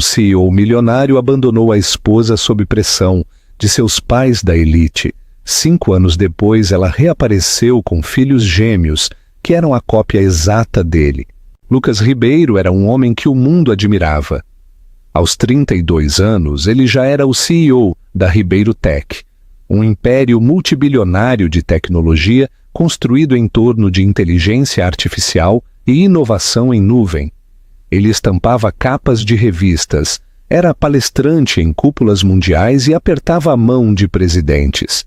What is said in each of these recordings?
CEO milionário abandonou a esposa sob pressão de seus pais da elite. 5 anos depois, ela reapareceu com filhos gêmeos, que eram a cópia exata dele. Lucas Ribeiro era um homem que o mundo admirava. Aos 32 anos, ele já era o CEO da Ribeiro Tech, um império multibilionário de tecnologia construído em torno de inteligência artificial e inovação em nuvem. Ele estampava capas de revistas, era palestrante em cúpulas mundiais e apertava a mão de presidentes.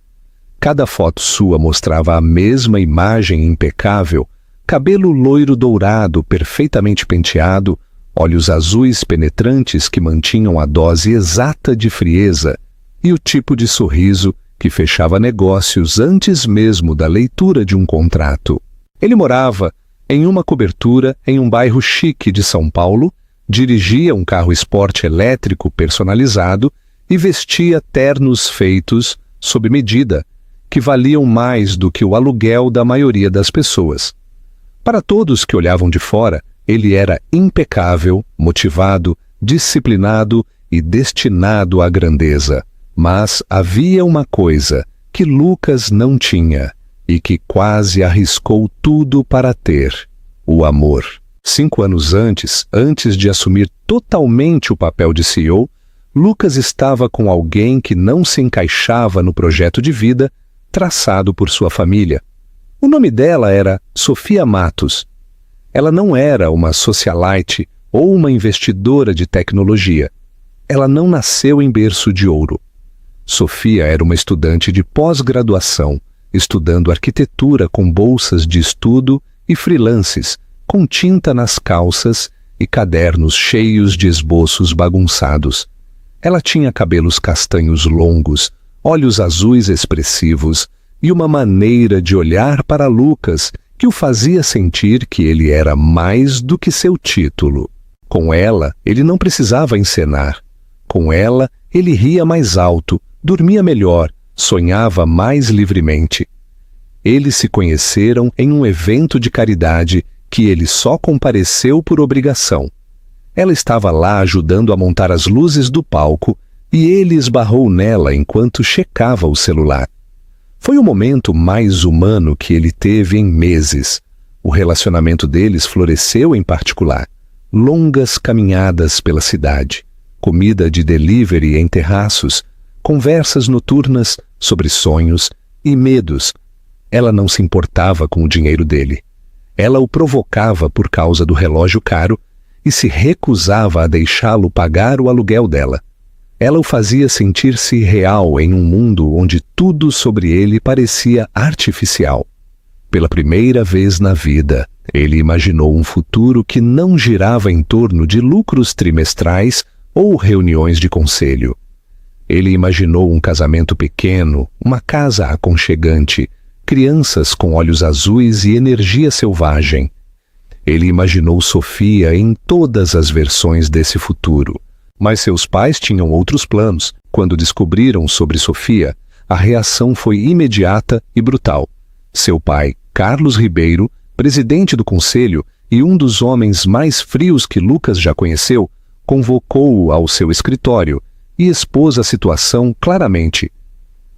Cada foto sua mostrava a mesma imagem impecável, cabelo loiro dourado perfeitamente penteado, olhos azuis penetrantes que mantinham a dose exata de frieza e o tipo de sorriso que fechava negócios antes mesmo da leitura de um contrato. Ele morava em uma cobertura em um bairro chique de São Paulo, dirigia um carro esporte elétrico personalizado e vestia ternos feitos sob medida, que valiam mais do que o aluguel da maioria das pessoas. Para todos que olhavam de fora, ele era impecável, motivado, disciplinado e destinado à grandeza. Mas havia uma coisa que Lucas não tinha e que quase arriscou tudo para ter: o amor. 5 anos antes de assumir totalmente o papel de CEO, Lucas estava com alguém que não se encaixava no projeto de vida traçado por sua família. O nome dela era Sofia Matos. Ela não era uma socialite ou uma investidora de tecnologia. Ela não nasceu em berço de ouro. Sofia era uma estudante de pós-graduação, estudando arquitetura com bolsas de estudo e freelances, com tinta nas calças e cadernos cheios de esboços bagunçados. Ela tinha cabelos castanhos longos, olhos azuis expressivos e uma maneira de olhar para Lucas que o fazia sentir que ele era mais do que seu título. Com ela, ele não precisava encenar. Com ela, ele ria mais alto, dormia melhor, sonhava mais livremente. Eles se conheceram em um evento de caridade que ele só compareceu por obrigação. Ela estava lá ajudando a montar as luzes do palco e ele esbarrou nela enquanto checava o celular. Foi o momento mais humano que ele teve em meses. O relacionamento deles floresceu em particular. Longas caminhadas pela cidade, comida de delivery em terraços, conversas noturnas sobre sonhos e medos. Ela não se importava com o dinheiro dele. Ela o provocava por causa do relógio caro e se recusava a deixá-lo pagar o aluguel dela. Ela o fazia sentir-se real em um mundo onde tudo sobre ele parecia artificial. Pela primeira vez na vida, ele imaginou um futuro que não girava em torno de lucros trimestrais ou reuniões de conselho. Ele imaginou um casamento pequeno, uma casa aconchegante, crianças com olhos azuis e energia selvagem. Ele imaginou Sofia em todas as versões desse futuro. Mas seus pais tinham outros planos. Quando descobriram sobre Sofia, a reação foi imediata e brutal. Seu pai, Carlos Ribeiro, presidente do conselho e um dos homens mais frios que Lucas já conheceu, convocou-o ao seu escritório e expôs a situação claramente.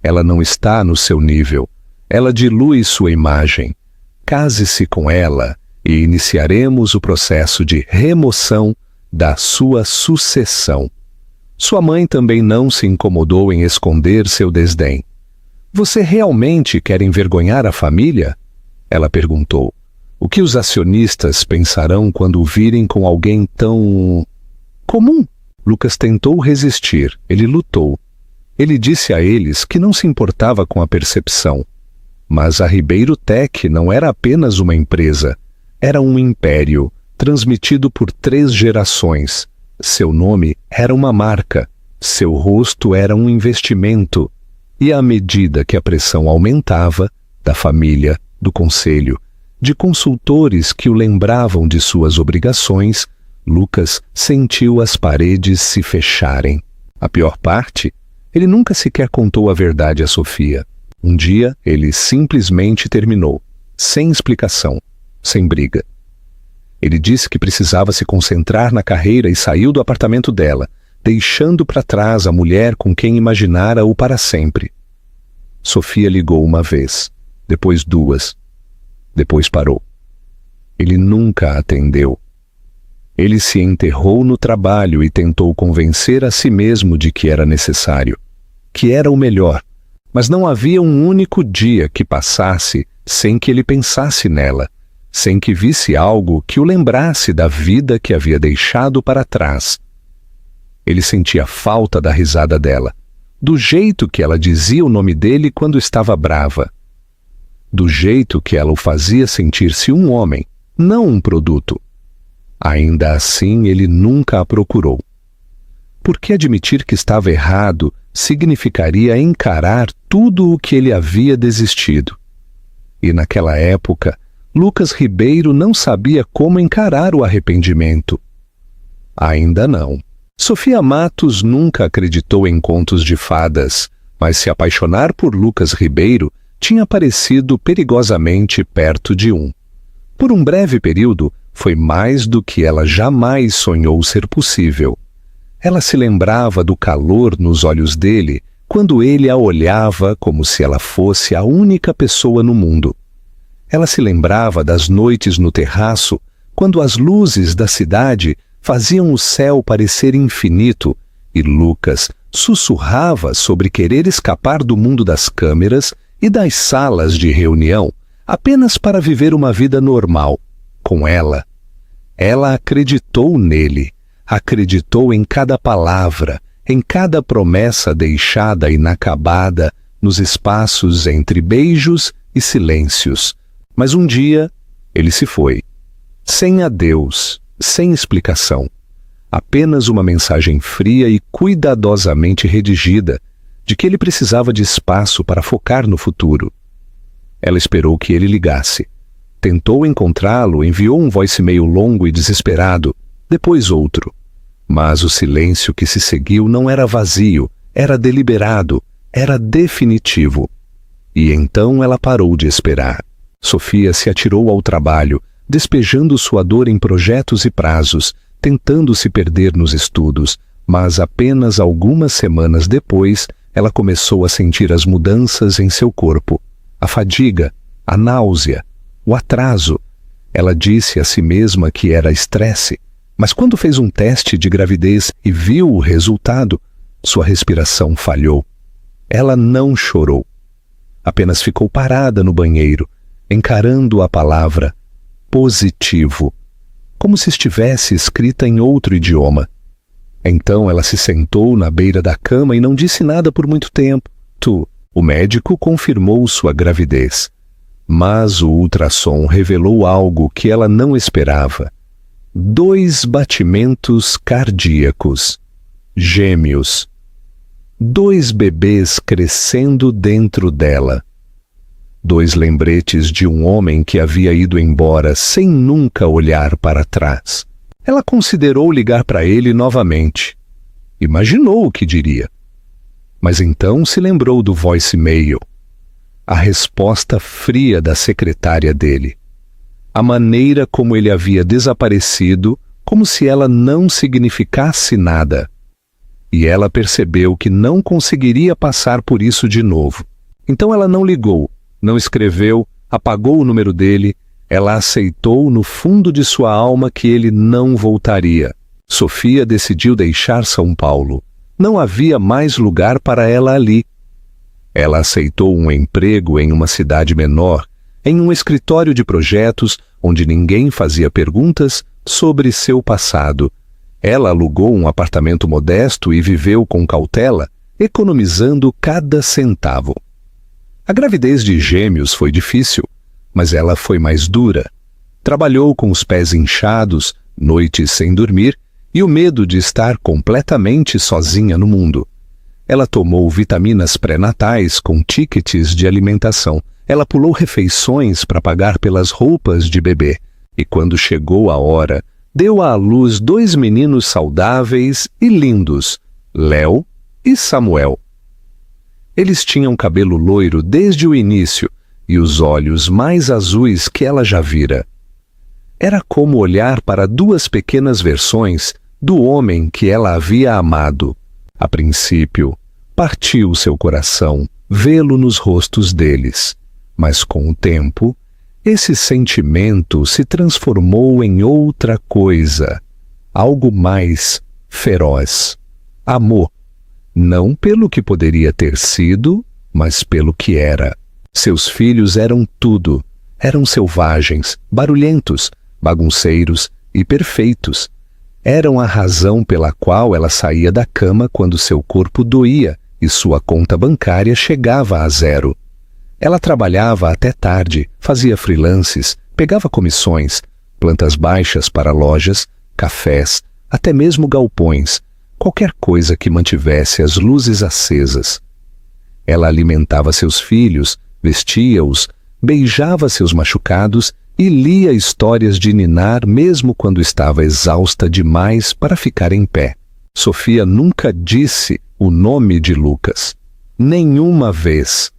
Ela não está no seu nível. Ela dilui sua imagem. Case-se com ela e iniciaremos o processo de remoção da sua sucessão. Sua mãe também não se incomodou em esconder seu desdém. Você realmente quer envergonhar a família? Ela perguntou. O que os acionistas pensarão quando o virem com alguém tão comum? Lucas tentou resistir. Ele lutou. Ele disse a eles que não se importava com a percepção. Mas a Ribeiro Tech não era apenas uma empresa. Era um império, transmitido por 3 gerações. Seu nome era uma marca, seu rosto era um investimento. E à medida que a pressão aumentava, da família, do conselho, de consultores que o lembravam de suas obrigações, Lucas sentiu as paredes se fecharem. A pior parte, ele nunca sequer contou a verdade a Sofia. Um dia, ele simplesmente terminou, sem explicação, sem briga. Ele disse que precisava se concentrar na carreira e saiu do apartamento dela, deixando para trás a mulher com quem imaginara-o para sempre. Sofia ligou uma vez, depois duas, depois parou. Ele nunca a atendeu. Ele se enterrou no trabalho e tentou convencer a si mesmo de que era necessário, que era o melhor, mas não havia um único dia que passasse sem que ele pensasse nela, sem que visse algo que o lembrasse da vida que havia deixado para trás. Ele sentia falta da risada dela, do jeito que ela dizia o nome dele quando estava brava, do jeito que ela o fazia sentir-se um homem, não um produto. Ainda assim, ele nunca a procurou. Porque admitir que estava errado significaria encarar tudo o que ele havia desistido. E naquela época, Lucas Ribeiro não sabia como encarar o arrependimento. Ainda não. Sofia Matos nunca acreditou em contos de fadas, mas se apaixonar por Lucas Ribeiro tinha parecido perigosamente perto de um. Por um breve período, foi mais do que ela jamais sonhou ser possível. Ela se lembrava do calor nos olhos dele quando ele a olhava como se ela fosse a única pessoa no mundo. Ela se lembrava das noites no terraço, quando as luzes da cidade faziam o céu parecer infinito e Lucas sussurrava sobre querer escapar do mundo das câmeras e das salas de reunião apenas para viver uma vida normal, com ela. Ela acreditou nele, acreditou em cada palavra, em cada promessa deixada inacabada nos espaços entre beijos e silêncios. Mas um dia ele se foi, sem adeus, sem explicação. Apenas uma mensagem fria e cuidadosamente redigida de que ele precisava de espaço para focar no futuro. Ela esperou que ele ligasse. Tentou encontrá-lo, enviou um voicemail longo e desesperado, depois outro. Mas o silêncio que se seguiu não era vazio, era deliberado, era definitivo. E então ela parou de esperar. Sofia se atirou ao trabalho, despejando sua dor em projetos e prazos, tentando se perder nos estudos, mas apenas algumas semanas depois ela começou a sentir as mudanças em seu corpo, a fadiga, a náusea, o atraso. Ela disse a si mesma que era estresse, mas quando fez um teste de gravidez e viu o resultado, sua respiração falhou. Ela não chorou. Apenas ficou parada no banheiro, encarando a palavra positivo, como se estivesse escrita em outro idioma. Então ela se sentou na beira da cama e não disse nada por muito tempo. O médico confirmou sua gravidez. Mas o ultrassom revelou algo que ela não esperava. 2 batimentos cardíacos. Gêmeos. 2 bebês crescendo dentro dela. 2 lembretes de um homem que havia ido embora sem nunca olhar para trás. Ela considerou ligar para ele novamente. Imaginou o que diria. Mas então se lembrou do voicemail. A resposta fria da secretária dele. A maneira como ele havia desaparecido, como se ela não significasse nada. E ela percebeu que não conseguiria passar por isso de novo. Então ela não ligou, não escreveu, apagou o número dele. Ela aceitou no fundo de sua alma que ele não voltaria. Sofia decidiu deixar São Paulo. Não havia mais lugar para ela ali. Ela aceitou um emprego em uma cidade menor, em um escritório de projetos onde ninguém fazia perguntas sobre seu passado. Ela alugou um apartamento modesto e viveu com cautela, economizando cada centavo. A gravidez de gêmeos foi difícil, mas ela foi mais dura. Trabalhou com os pés inchados, noites sem dormir e o medo de estar completamente sozinha no mundo. Ela tomou vitaminas pré-natais com tickets de alimentação. Ela pulou refeições para pagar pelas roupas de bebê. E quando chegou a hora, deu à luz 2 meninos saudáveis e lindos, Léo e Samuel. Eles tinham cabelo loiro desde o início e os olhos mais azuis que ela já vira. Era como olhar para duas pequenas versões do homem que ela havia amado. A princípio, partiu seu coração vê-lo nos rostos deles, mas com o tempo, esse sentimento se transformou em outra coisa, algo mais feroz. Amor, não pelo que poderia ter sido, mas pelo que era. Seus filhos eram tudo. Eram selvagens, barulhentos, bagunceiros e perfeitos. Eram a razão pela qual ela saía da cama quando seu corpo doía e sua conta bancária chegava a zero. Ela trabalhava até tarde, fazia freelances, pegava comissões, plantas baixas para lojas, cafés, até mesmo galpões, qualquer coisa que mantivesse as luzes acesas. Ela alimentava seus filhos, vestia-os, beijava seus machucados e lia histórias de ninar mesmo quando estava exausta demais para ficar em pé. Sofia nunca disse o nome de Lucas. Nenhuma vez.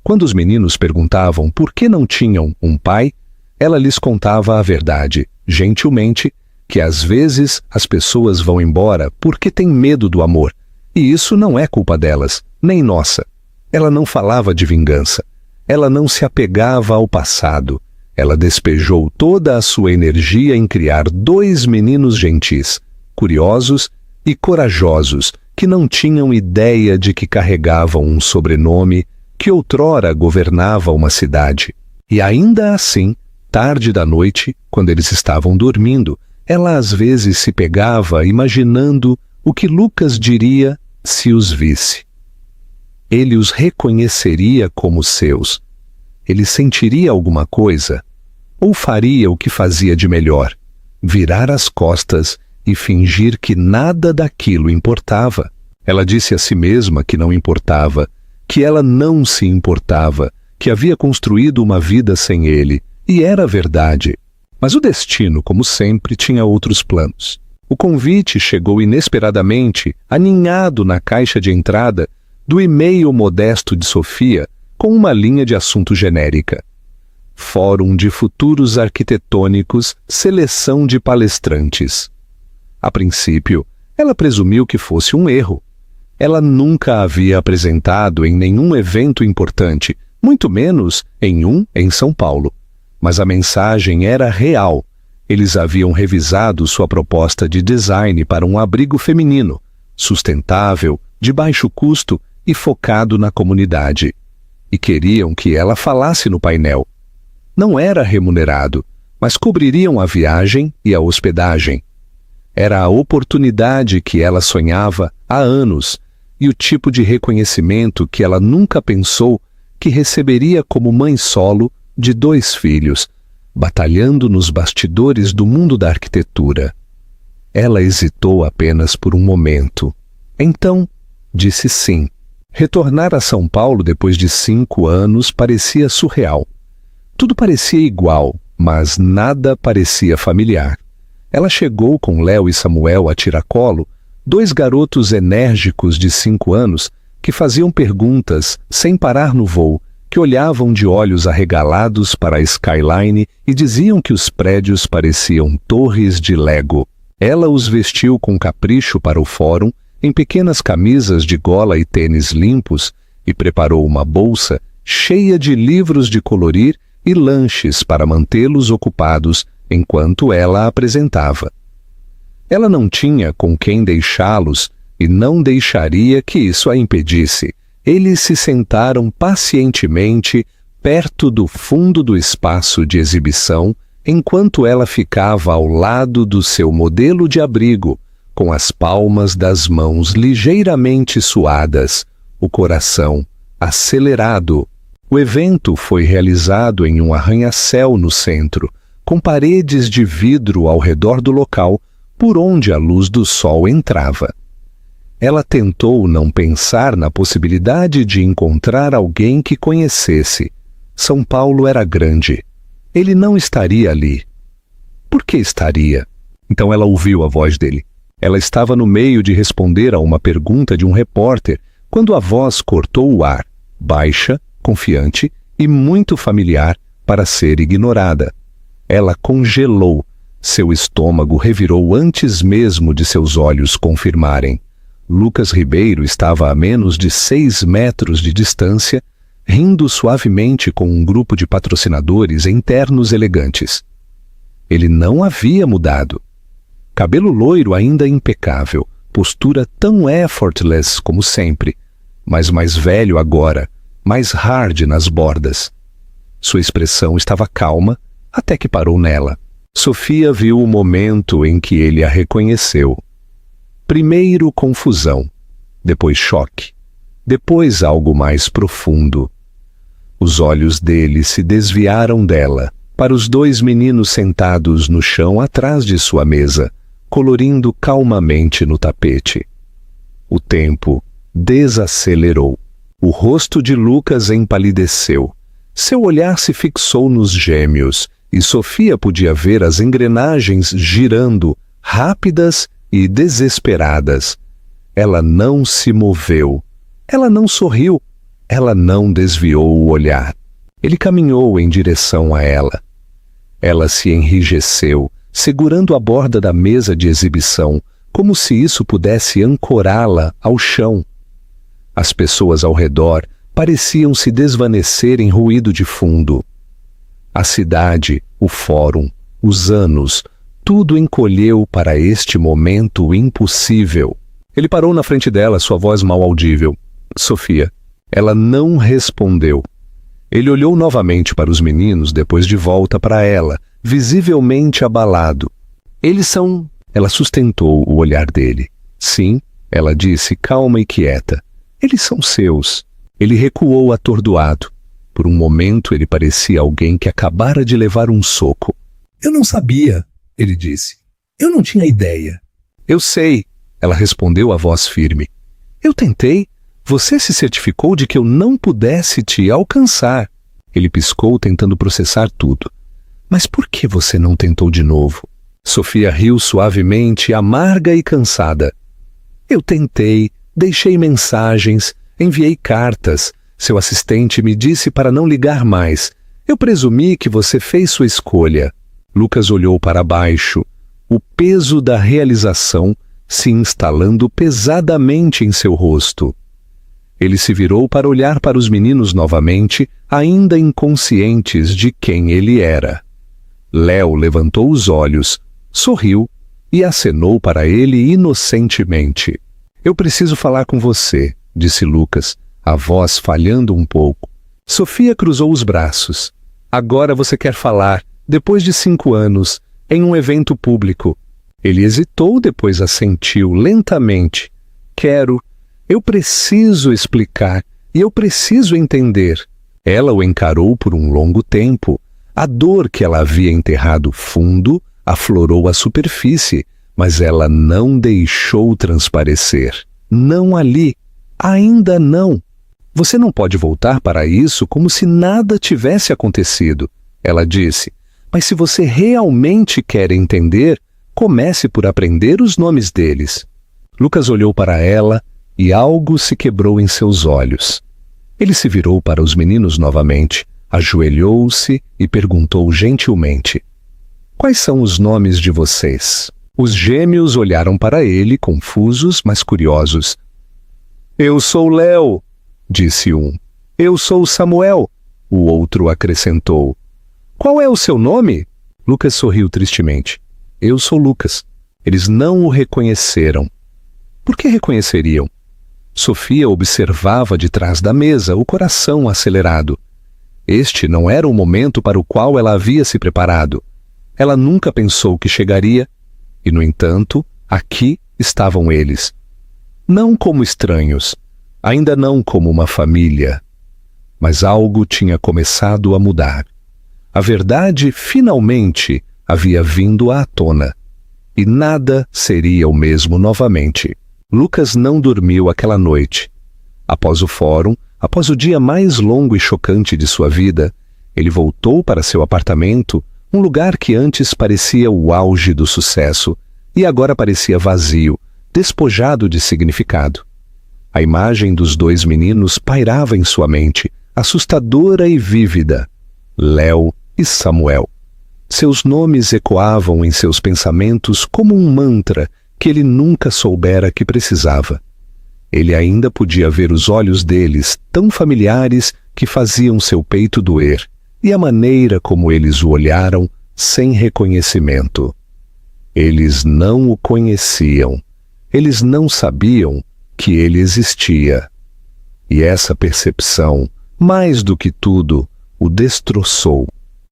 Quando os meninos perguntavam por que não tinham um pai, ela lhes contava a verdade, gentilmente, que às vezes as pessoas vão embora porque têm medo do amor, e isso não é culpa delas, nem nossa. Ela não falava de vingança. Ela não se apegava ao passado. Ela despejou toda a sua energia em criar dois meninos gentis, curiosos e corajosos, que não tinham ideia de que carregavam um sobrenome que outrora governava uma cidade. E ainda assim, tarde da noite, quando eles estavam dormindo, ela às vezes se pegava imaginando o que Lucas diria se os visse. Ele os reconheceria como seus. Ele sentiria alguma coisa? Ou faria o que fazia de melhor? Virar as costas e fingir que nada daquilo importava? Ela disse a si mesma que não importava, que ela não se importava, que havia construído uma vida sem ele, e era verdade. Mas o destino, como sempre, tinha outros planos. O convite chegou inesperadamente, aninhado na caixa de entrada do e-mail modesto de Sofia, com uma linha de assunto genérica. Fórum de Futuros Arquitetônicos, seleção de palestrantes. A princípio, ela presumiu que fosse um erro. Ela nunca havia apresentado em nenhum evento importante, muito menos em um em São Paulo. Mas a mensagem era real. Eles haviam revisado sua proposta de design para um abrigo feminino, sustentável, de baixo custo e focado na comunidade. E queriam que ela falasse no painel. Não era remunerado, mas cobririam a viagem e a hospedagem. Era a oportunidade que ela sonhava há anos e o tipo de reconhecimento que ela nunca pensou que receberia como mãe solo de 2 filhos, batalhando nos bastidores do mundo da arquitetura. Ela hesitou apenas por um momento. Então, disse sim. Retornar a São Paulo depois de 5 anos parecia surreal. Tudo parecia igual, mas nada parecia familiar. Ela chegou com Léo e Samuel a tiracolo, 2 garotos enérgicos de 5 anos que faziam perguntas sem parar no voo, que olhavam de olhos arregalados para a skyline e diziam que os prédios pareciam torres de Lego. Ela os vestiu com capricho para o fórum, em pequenas camisas de gola e tênis limpos, e preparou uma bolsa cheia de livros de colorir e lanches para mantê-los ocupados enquanto ela apresentava. Ela não tinha com quem deixá-los e não deixaria que isso a impedisse. Eles se sentaram pacientemente perto do fundo do espaço de exibição, enquanto ela ficava ao lado do seu modelo de abrigo, com as palmas das mãos ligeiramente suadas, o coração acelerado. O evento foi realizado em um arranha-céu no centro, com paredes de vidro ao redor do local, por onde a luz do sol entrava. Ela tentou não pensar na possibilidade de encontrar alguém que conhecesse. São Paulo era grande. Ele não estaria ali. Por que estaria? Então ela ouviu a voz dele. Ela estava no meio de responder a uma pergunta de um repórter, quando a voz cortou o ar, baixa, confiante e muito familiar para ser ignorada. Ela congelou. Seu estômago revirou antes mesmo de seus olhos confirmarem. Lucas Ribeiro estava a menos de 6 metros de distância, rindo suavemente com um grupo de patrocinadores em ternos elegantes. Ele não havia mudado. Cabelo loiro ainda impecável, postura tão effortless como sempre, mas mais velho agora, mais hard nas bordas. Sua expressão estava calma, até que parou nela. Sofia viu o momento em que ele a reconheceu. Primeiro confusão, depois choque, depois algo mais profundo. Os olhos dele se desviaram dela, para os 2 meninos sentados no chão atrás de sua mesa, colorindo calmamente no tapete. O tempo desacelerou. O rosto de Lucas empalideceu. Seu olhar se fixou nos gêmeos, e Sofia podia ver as engrenagens girando, rápidas e desesperadas. Ela não se moveu. Ela não sorriu. Ela não desviou o olhar. Ele caminhou em direção a ela. Ela se enrijeceu, segurando a borda da mesa de exibição, como se isso pudesse ancorá-la ao chão. As pessoas ao redor pareciam se desvanecer em ruído de fundo. A cidade, o fórum, os anos, tudo encolheu para este momento impossível. Ele parou na frente dela, sua voz mal audível. Sofia. Ela não respondeu. Ele olhou novamente para os meninos, depois de volta para ela, visivelmente abalado. Eles são... Ela sustentou o olhar dele. Sim, ela disse, calma e quieta. Eles são seus. Ele recuou atordoado. Por um momento ele parecia alguém que acabara de levar um soco. Eu não sabia, ele disse. Eu não tinha ideia. Eu sei, ela respondeu a voz firme. Eu tentei. Você se certificou de que eu não pudesse te alcançar. Ele piscou, tentando processar tudo. Mas por que você não tentou de novo? Sofia riu suavemente, amarga e cansada. Eu tentei, deixei mensagens, enviei cartas. Seu assistente me disse para não ligar mais. Eu presumi que você fez sua escolha. Lucas olhou para baixo, o peso da realização se instalando pesadamente em seu rosto. Ele se virou para olhar para os meninos novamente, ainda inconscientes de quem ele era. Léo levantou os olhos, sorriu e acenou para ele inocentemente. Eu preciso falar com você, disse Lucas, a voz falhando um pouco. Sofia cruzou os braços. Agora você quer falar, depois de 5 anos, em um evento público. Ele hesitou, depois assentiu lentamente. Quero. Eu preciso explicar e eu preciso entender. Ela o encarou por um longo tempo. A dor que ela havia enterrado fundo aflorou a superfície, mas ela não deixou transparecer. Não ali. Ainda não. Você não pode voltar para isso como se nada tivesse acontecido, ela disse. Mas se você realmente quer entender, comece por aprender os nomes deles. Lucas olhou para ela e algo se quebrou em seus olhos. Ele se virou para os meninos novamente, ajoelhou-se e perguntou gentilmente: Quais são os nomes de vocês? Os gêmeos olharam para ele, confusos, mas curiosos. Eu sou Léo, disse um. Eu sou Samuel, o outro acrescentou. Qual é o seu nome? Lucas sorriu tristemente. Eu sou Lucas. Eles não o reconheceram. Por que reconheceriam? Sofia observava de trás da mesa, o coração acelerado. Este não era o momento para o qual ela havia se preparado. Ela nunca pensou que chegaria, e, no entanto, aqui estavam eles. Não como estranhos, ainda não como uma família. Mas algo tinha começado a mudar. A verdade, finalmente, havia vindo à tona. E nada seria o mesmo novamente. Lucas não dormiu aquela noite. Após o fórum, após o dia mais longo e chocante de sua vida, ele voltou para seu apartamento, um lugar que antes parecia o auge do sucesso, e agora parecia vazio, despojado de significado. A imagem dos 2 meninos pairava em sua mente, assustadora e vívida. Léo e Samuel. Seus nomes ecoavam em seus pensamentos como um mantra que ele nunca soubera que precisava. Ele ainda podia ver os olhos deles, tão familiares que faziam seu peito doer, e a maneira como eles o olharam, sem reconhecimento. Eles não o conheciam. Eles não sabiam que ele existia. E essa percepção, mais do que tudo, o destroçou.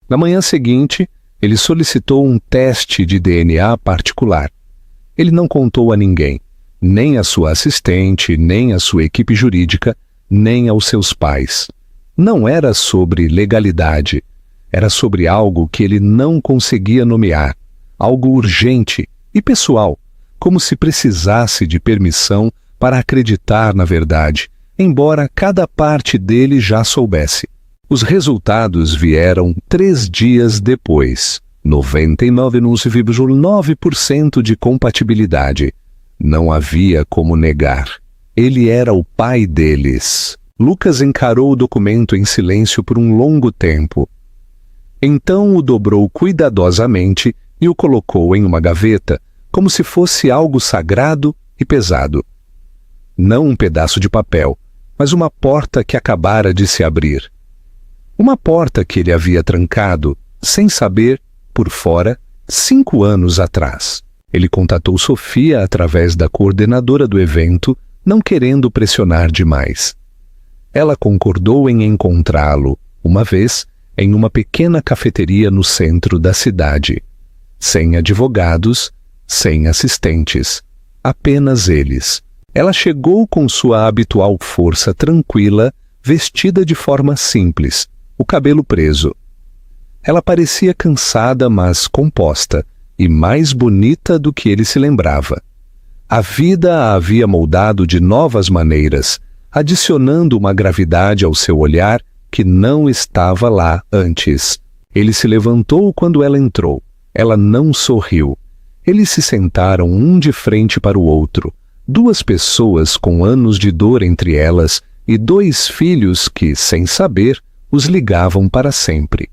Na manhã seguinte, ele solicitou um teste de DNA particular. Ele não contou a ninguém, nem a sua assistente, nem a sua equipe jurídica, nem aos seus pais. Não era sobre legalidade, era sobre algo que ele não conseguia nomear, algo urgente e pessoal, como se precisasse de permissão para acreditar na verdade, embora cada parte dele já soubesse. Os resultados vieram 3 dias depois. 99,9% de compatibilidade. Não havia como negar. Ele era o pai deles. Lucas encarou o documento em silêncio por um longo tempo. Então o dobrou cuidadosamente e o colocou em uma gaveta, como se fosse algo sagrado e pesado. Não um pedaço de papel, mas uma porta que acabara de se abrir. Uma porta que ele havia trancado, sem saber, por fora, 5 anos atrás. Ele contatou Sofia através da coordenadora do evento, não querendo pressionar demais. Ela concordou em encontrá-lo, uma vez, em uma pequena cafeteria no centro da cidade. Sem advogados, sem assistentes, apenas eles. Ela chegou com sua habitual força tranquila, vestida de forma simples, o cabelo preso. Ela parecia cansada, mas composta, e mais bonita do que ele se lembrava. A vida a havia moldado de novas maneiras, adicionando uma gravidade ao seu olhar que não estava lá antes. Ele se levantou quando ela entrou. Ela não sorriu. Eles se sentaram um de frente para o outro, 2 pessoas com anos de dor entre elas e 2 filhos que, sem saber, os ligavam para sempre.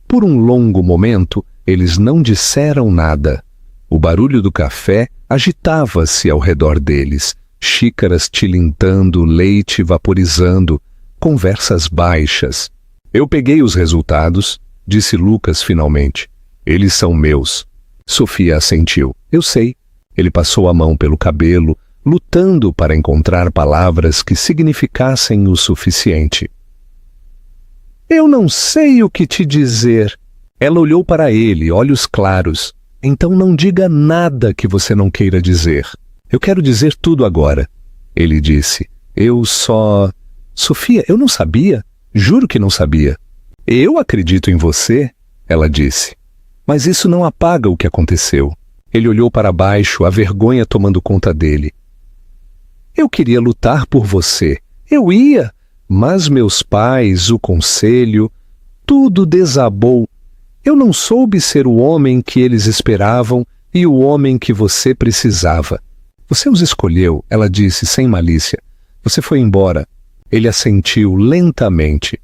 Por um longo momento, eles não disseram nada. O barulho do café agitava-se ao redor deles, xícaras tilintando, leite vaporizando, conversas baixas. Eu peguei os resultados, disse Lucas finalmente. Eles são meus. Sofia assentiu. Eu sei. Ele passou a mão pelo cabelo, lutando para encontrar palavras que significassem o suficiente. Eu não sei o que te dizer. Ela olhou para ele, olhos claros. Então não diga nada que você não queira dizer. Eu quero dizer tudo agora. Ele disse. Eu só... Sofia, eu não sabia. Juro que não sabia. Eu acredito em você, ela disse. Mas isso não apaga o que aconteceu. Ele olhou para baixo, a vergonha tomando conta dele. Eu queria lutar por você. Eu ia. Mas meus pais, o conselho, tudo desabou. Eu não soube ser o homem que eles esperavam e o homem que você precisava. Você os escolheu, ela disse sem malícia. Você foi embora. Ele assentiu lentamente.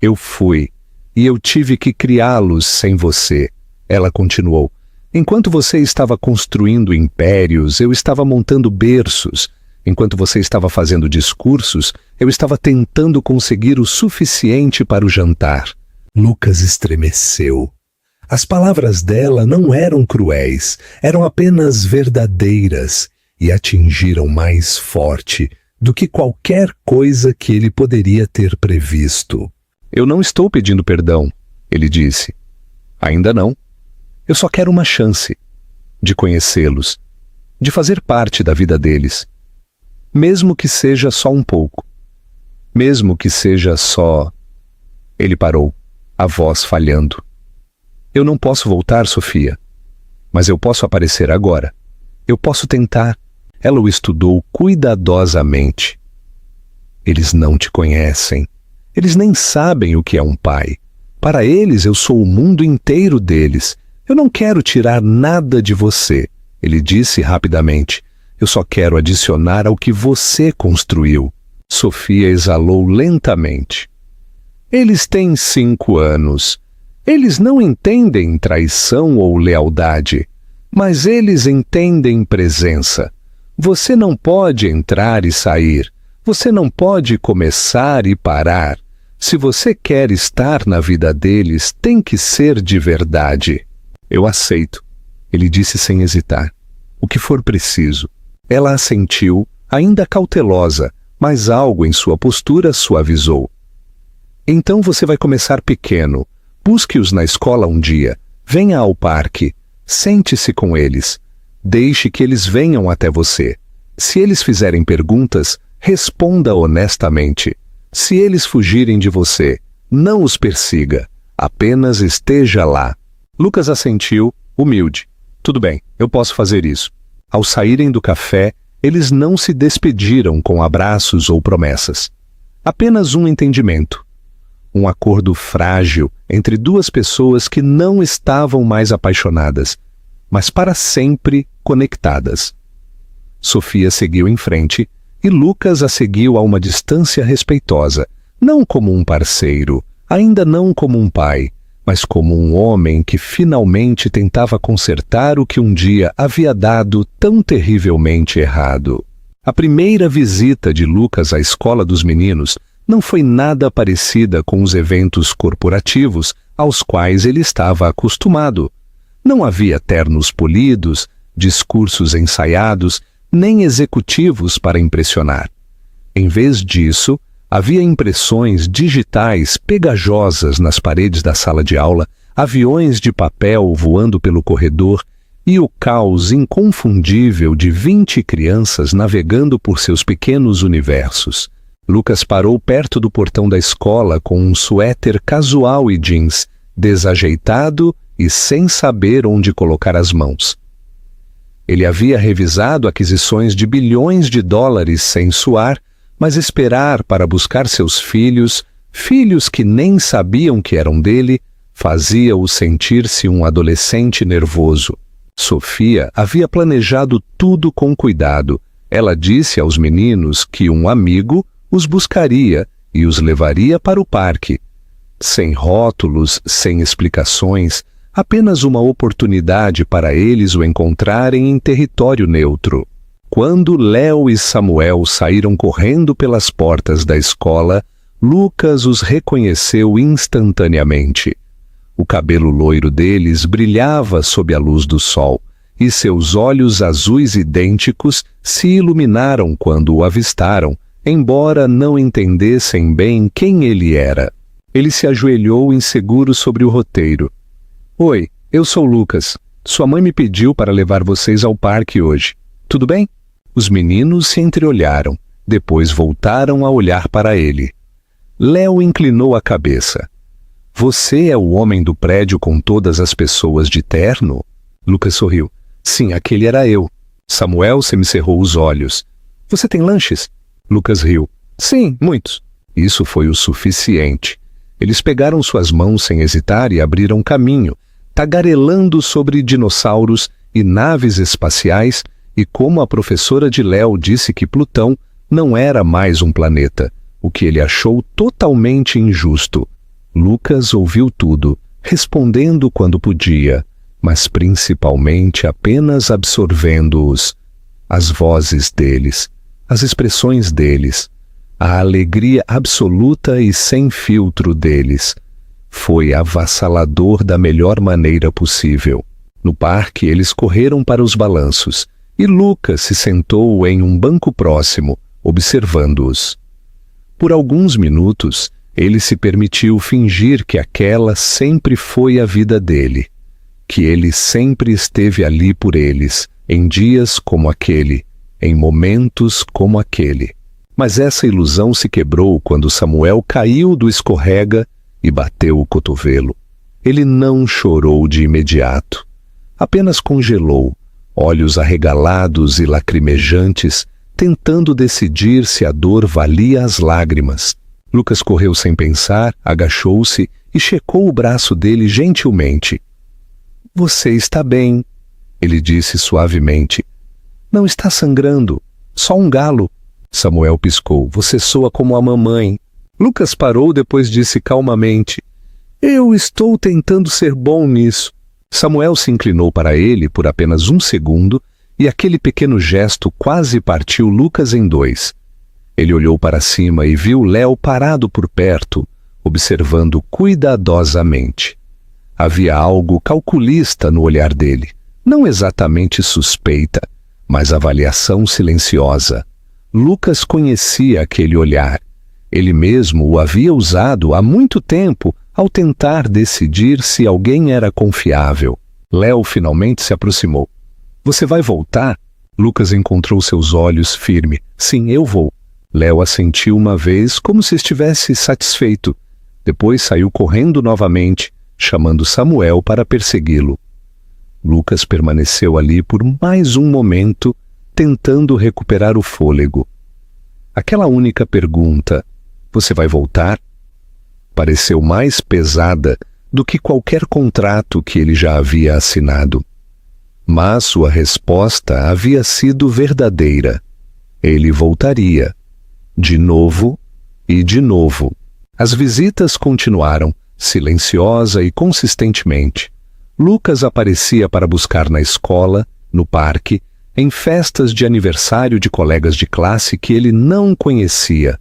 Eu fui, e eu tive que criá-los sem você. Ela continuou. Enquanto você estava construindo impérios, eu estava montando berços. Enquanto você estava fazendo discursos, eu estava tentando conseguir o suficiente para o jantar. Lucas estremeceu. As palavras dela não eram cruéis, eram apenas verdadeiras e atingiram mais forte do que qualquer coisa que ele poderia ter previsto. Eu não estou pedindo perdão, ele disse. Ainda não. Eu só quero uma chance de conhecê-los, de fazer parte da vida deles. Mesmo que seja só um pouco. Mesmo que seja só... Ele parou, a voz falhando. Eu não posso voltar, Sofia. Mas eu posso aparecer agora. Eu posso tentar. Ela o estudou cuidadosamente. Eles não te conhecem. Eles nem sabem o que é um pai. Para eles, eu sou o mundo inteiro deles. Eu não quero tirar nada de você, ele disse rapidamente. Eu só quero adicionar ao que você construiu. Sofia exalou lentamente. Eles têm 5 anos. Eles não entendem traição ou lealdade, mas eles entendem presença. Você não pode entrar e sair. Você não pode começar e parar. Se você quer estar na vida deles, tem que ser de verdade. Eu aceito, ele disse sem hesitar. O que for preciso. Ela assentiu, ainda cautelosa, mas algo em sua postura suavizou. Então você vai começar pequeno. Busque-os na escola um dia. Venha ao parque. Sente-se com eles. Deixe que eles venham até você. Se eles fizerem perguntas, responda honestamente. Se eles fugirem de você, não os persiga. Apenas esteja lá. Lucas assentiu, humilde. Tudo bem, eu posso fazer isso. Ao saírem do café, eles não se despediram com abraços ou promessas. Apenas um entendimento. Um acordo frágil entre duas pessoas que não estavam mais apaixonadas, mas para sempre conectadas. Sofia seguiu em frente e Lucas a seguiu a uma distância respeitosa, não como um parceiro, ainda não como um pai, mas como um homem que finalmente tentava consertar o que um dia havia dado tão terrivelmente errado. A primeira visita de Lucas à escola dos meninos não foi nada parecida com os eventos corporativos aos quais ele estava acostumado. Não havia ternos polidos, discursos ensaiados, nem executivos para impressionar. Em vez disso, havia impressões digitais pegajosas nas paredes da sala de aula, aviões de papel voando pelo corredor e o caos inconfundível de 20 crianças navegando por seus pequenos universos. Lucas parou perto do portão da escola com um suéter casual e jeans, desajeitado e sem saber onde colocar as mãos. Ele havia revisado aquisições de bilhões de dólares sem suar, mas esperar para buscar seus filhos, filhos que nem sabiam que eram dele, fazia-o sentir-se um adolescente nervoso. Sofia havia planejado tudo com cuidado. Ela disse aos meninos que um amigo os buscaria e os levaria para o parque. Sem rótulos, sem explicações, apenas uma oportunidade para eles o encontrarem em território neutro. Quando Léo e Samuel saíram correndo pelas portas da escola, Lucas os reconheceu instantaneamente. O cabelo loiro deles brilhava sob a luz do sol, e seus olhos azuis idênticos se iluminaram quando o avistaram, embora não entendessem bem quem ele era. Ele se ajoelhou inseguro sobre o roteiro. Oi, eu sou Lucas. Sua mãe me pediu para levar vocês ao parque hoje. Tudo bem? Os meninos se entreolharam, depois voltaram a olhar para ele. Léo inclinou a cabeça. Você é o homem do prédio com todas as pessoas de terno? Lucas sorriu. Sim, aquele era eu. Samuel semicerrou os olhos. Você tem lanches? Lucas riu. Sim, muitos. Isso foi o suficiente. Eles pegaram suas mãos sem hesitar e abriram caminho, tagarelando sobre dinossauros e naves espaciais, e como a professora de Léo disse que Plutão não era mais um planeta, o que ele achou totalmente injusto. Lucas ouviu tudo, respondendo quando podia, mas principalmente apenas absorvendo-os, as vozes deles, as expressões deles, a alegria absoluta e sem filtro deles. Foi avassalador da melhor maneira possível. No parque, eles correram para os balanços, e Lucas se sentou em um banco próximo, observando-os. Por alguns minutos, ele se permitiu fingir que aquela sempre foi a vida dele, que ele sempre esteve ali por eles, em dias como aquele, em momentos como aquele. Mas essa ilusão se quebrou quando Samuel caiu do escorrega e bateu o cotovelo. Ele não chorou de imediato, apenas congelou, olhos arregalados e lacrimejantes, tentando decidir se a dor valia as lágrimas. Lucas correu sem pensar, agachou-se e checou o braço dele gentilmente. Você está bem, ele disse suavemente. Não está sangrando, só um galo. Samuel piscou. Você soa como a mamãe. Lucas parou, depois disse calmamente. Eu estou tentando ser bom nisso. Samuel se inclinou para ele por apenas um segundo e aquele pequeno gesto quase partiu Lucas em dois. Ele olhou para cima e viu Léo parado por perto, observando cuidadosamente. Havia algo calculista no olhar dele, não exatamente suspeita, mas avaliação silenciosa. Lucas conhecia aquele olhar. Ele mesmo o havia usado há muito tempo ao tentar decidir se alguém era confiável. Léo finalmente se aproximou. Você vai voltar? Lucas encontrou seus olhos firme. Sim, eu vou. Léo assentiu uma vez como se estivesse satisfeito. Depois saiu correndo novamente, chamando Samuel para persegui-lo. Lucas permaneceu ali por mais um momento, tentando recuperar o fôlego. Aquela única pergunta, você vai voltar? Pareceu mais pesada do que qualquer contrato que ele já havia assinado. Mas sua resposta havia sido verdadeira. Ele voltaria. De novo e de novo. As visitas continuaram, silenciosa e consistentemente. Lucas aparecia para buscar na escola, no parque, em festas de aniversário de colegas de classe que ele não conhecia.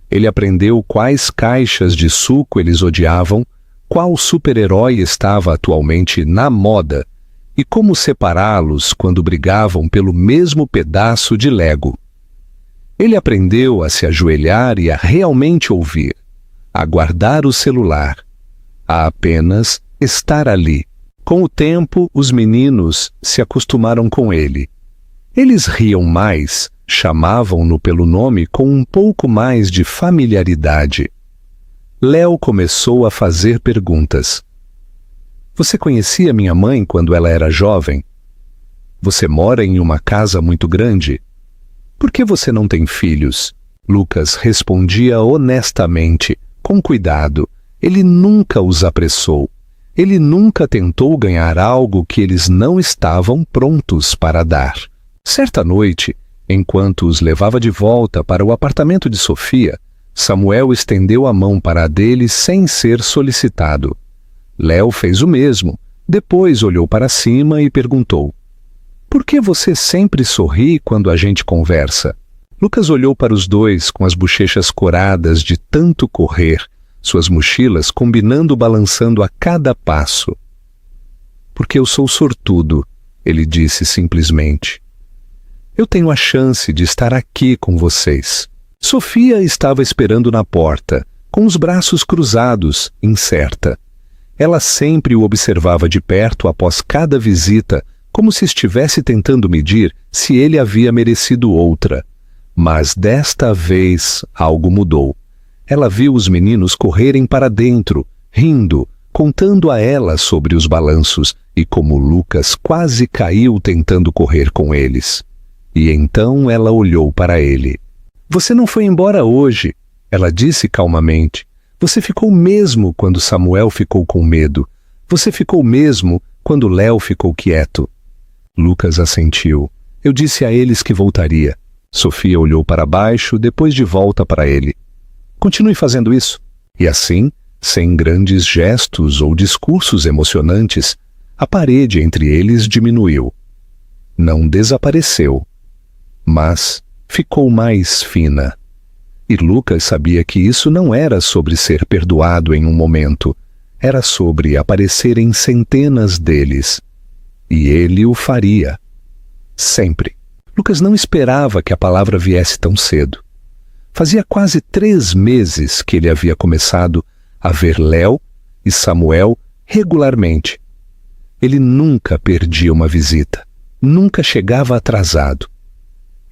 Ele aprendeu quais caixas de suco eles odiavam, qual super-herói estava atualmente na moda e como separá-los quando brigavam pelo mesmo pedaço de Lego. Ele aprendeu a se ajoelhar e a realmente ouvir, a guardar o celular, a apenas estar ali. Com o tempo, os meninos se acostumaram com ele. Eles riam mais, chamavam-no pelo nome com um pouco mais de familiaridade. Léo começou a fazer perguntas. Você conhecia minha mãe quando ela era jovem? Você mora em uma casa muito grande? Por que você não tem filhos? Lucas respondia honestamente, com cuidado. Ele nunca os apressou. Ele nunca tentou ganhar algo que eles não estavam prontos para dar. Certa noite, enquanto os levava de volta para o apartamento de Sofia, Samuel estendeu a mão para a dele sem ser solicitado. Léo fez o mesmo, depois olhou para cima e perguntou: por que você sempre sorri quando a gente conversa? Lucas olhou para os dois com as bochechas coradas de tanto correr, suas mochilas combinando balançando a cada passo. Porque eu sou sortudo, ele disse simplesmente. Eu tenho a chance de estar aqui com vocês. Sofia estava esperando na porta, com os braços cruzados, incerta. Ela sempre o observava de perto após cada visita, como se estivesse tentando medir se ele havia merecido outra. Mas desta vez algo mudou. Ela viu os meninos correrem para dentro, rindo, contando a ela sobre os balanços e como Lucas quase caiu tentando correr com eles. E então ela olhou para ele. Você não foi embora hoje, ela disse calmamente. Você ficou mesmo quando Samuel ficou com medo. Você ficou mesmo quando Léo ficou quieto. Lucas assentiu. Eu disse a eles que voltaria. Sofia olhou para baixo, depois de volta para ele. Continue fazendo isso. E assim, sem grandes gestos ou discursos emocionantes, a parede entre eles diminuiu. Não desapareceu, mas ficou mais fina. E Lucas sabia que isso não era sobre ser perdoado em um momento, era sobre aparecer em centenas deles. E ele o faria. Sempre. Lucas não esperava que a palavra viesse tão cedo. Fazia quase 3 meses que ele havia começado a ver Léo e Samuel regularmente. Ele nunca perdia uma visita, nunca chegava atrasado.